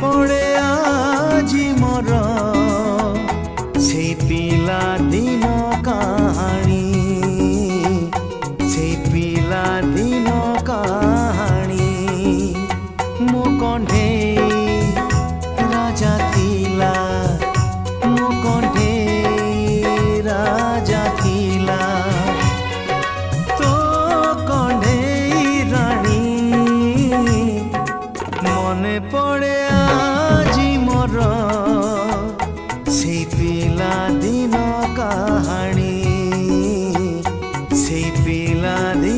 पड़े आजी मोर से पिला दिन कहानी से पिला दिन कहानी मो कंठे राजा थिला मो कंठे राजा थिला तो कंठे रानी मने पड़े आजी मोर से पिला दिन कहानी से पिला दिन